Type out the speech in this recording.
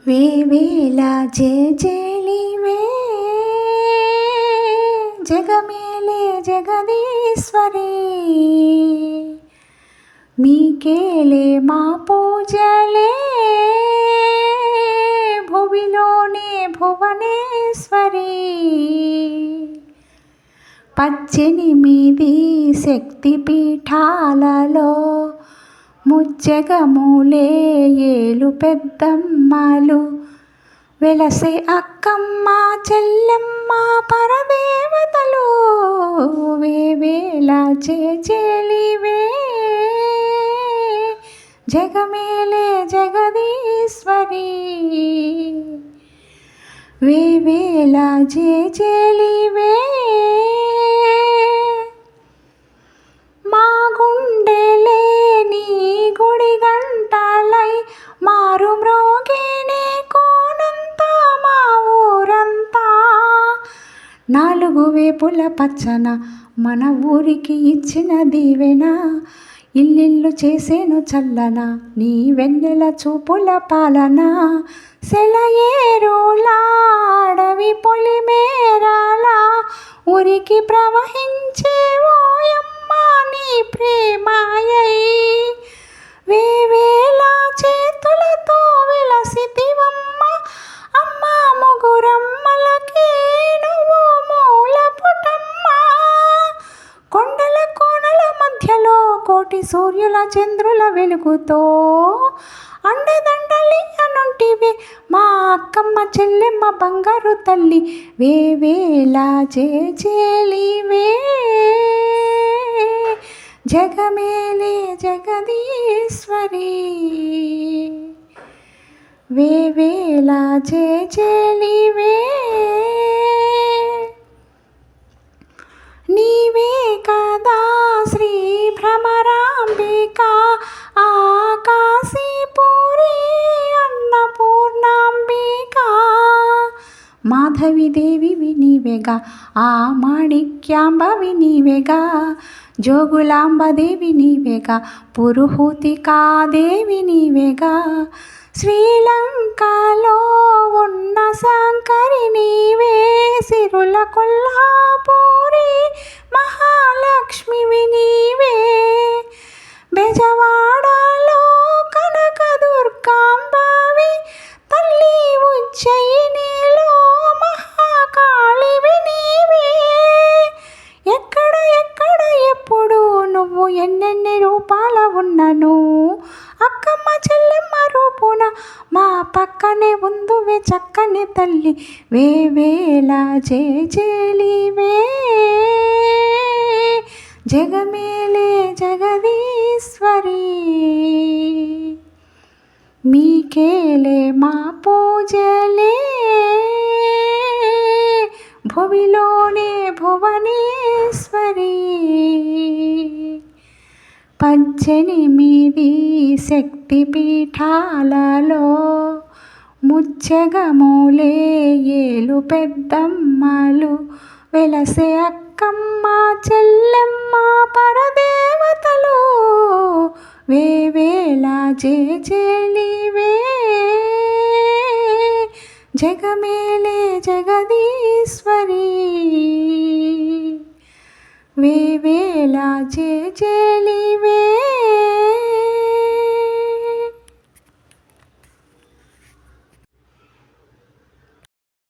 వేవేల జేజేలివే జగమేలే జగదీశ్వరి మీకేలే మా పూజలే భువిలోనే భువనేశ్వరి 18 శక్తి పీఠాలలో ముజ్జగములే ఏలు పెద్దమ్మలు వెలసే అక్కమ్మ చెల్లెమ్మ పరదేవతలు వేవేల జేజేలివే జగమేలే జగదీశ్వరి వేవేల జేజేలివే మా గుండెలే నీ గుడి గంటలై మారు మ్రోగేనే కోనంతా మా ఊరంతా నాలుగు వేపుల పచ్చన మన ఊరికి ఇచ్చిన దీవెన ఇల్లిల్లు చేసేను చల్లన నీ వెన్నెల చూపుల పాలన సెలయేరులా అడవి పొలిమేరలా ఉరికి ప్రవహించే ఓయమ్మ నీ ప్రేమాయై వేవేల చేతులతో వెలసితివమ్మ అమ్మ ముగురమ్మలకే నువ్వు మూలపుటమ్మ కొండల కోనల మధ్యలో కోటి సూర్యుల చంద్రుల వెలుగుతో అండదండలి అనుంటివే మా అక్కమ్మ చెల్లెమ్మ బంగారు తల్లి వేవేల జేజేలివే జగమేలే జగదీశ్వరి వేవేల జేజేలివే నీవే కదా శ్రీ భ్రమరాంబిక ఆకాశీపురి అన్నపూర్ణాంబిక మాధవిదేవి నీవేగా ఆ మాణిక్యాంబవి నీవేగా జోగులాంబదేవి నీవేగా పురుహూతికాదేవి నీవేగా శ్రీలంకలో ఉన్న శంకరి నీవే సిరుల కొల్హాపూరి మహాలక్ష్మివి నీవే బెజవాడలో కనకదుర్గాంబవి తల్లి ఉజ్జయినిలో మహాకాళివి నీవే ఎక్కడ ఎక్కడ ఎప్పుడు నువ్వు ఎన్నెన్ని రూపాల ఉన్నను అక్కమ్మ చెల్లెమ్మ రూపున మా పక్కనే ఉందువే చక్కని తల్లి వేవేల జేజేలివే జగమేలే జగదీశ్వరి మీకేలే మా పూజలే భువిలోనే భువనేశ్వరి 18 శక్తి పీఠాలలో ముజ్జగములే ఏలు పెద్దమ్మలు వెలసే అక్కమ్మ చెల్లెమ్మ పరదేవతలు వేవేల జేజేలివే జగమేలే జగదీ